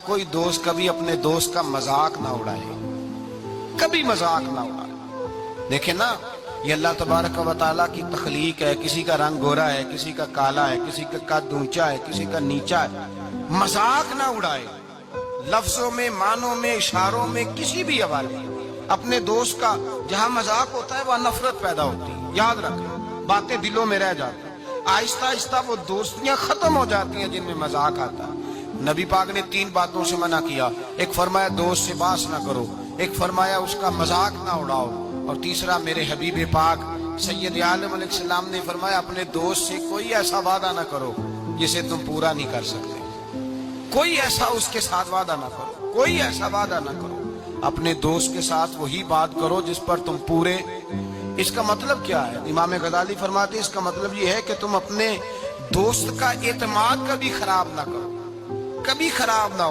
کوئی دوست کبھی اپنے دوست کا مذاق نہ اڑائے، کبھی مذاق نہ اڑائے۔ دیکھیں نا، یہ اللہ تبارک و تعالیٰ کی تخلیق ہے، کسی کا رنگ گورا ہے، کسی کا کالا ہے، کسی کا قد اونچا ہے، کسی کا نیچا ہے، مذاق نہ اڑائے۔ لفظوں میں، معنوں میں، اشاروں میں، کسی بھی حوالے اپنے دوست کا جہاں مذاق ہوتا ہے وہاں نفرت پیدا ہوتی ہے۔ یاد رکھیں، باتیں دلوں میں رہ جاتی ہیں، آہستہ آہستہ وہ دوستیاں ختم ہو جاتی ہیں جن میں مذاق آتا ہے۔ نبی پاک نے 3 باتوں سے منع کیا، ایک فرمایا دوست سے باس نہ کرو، ایک فرمایا اس کا مذاق نہ اڑاؤ، اور تیسرا میرے حبیب پاک سید عالم علیہ السلام نے فرمایا اپنے دوست سے کوئی ایسا وعدہ نہ کرو جسے تم پورا نہیں کر سکتے۔ کوئی ایسا اس کے ساتھ وعدہ نہ کرو، کوئی ایسا وعدہ نہ کرو، اپنے دوست کے ساتھ وہی بات کرو جس پر تم پورے۔ اس کا مطلب کیا ہے؟ امام غزالی فرماتے ہیں اس کا مطلب یہ ہے کہ تم اپنے دوست کا اعتماد کبھی خراب نہ کرو، کبھی خراب نہ ہو۔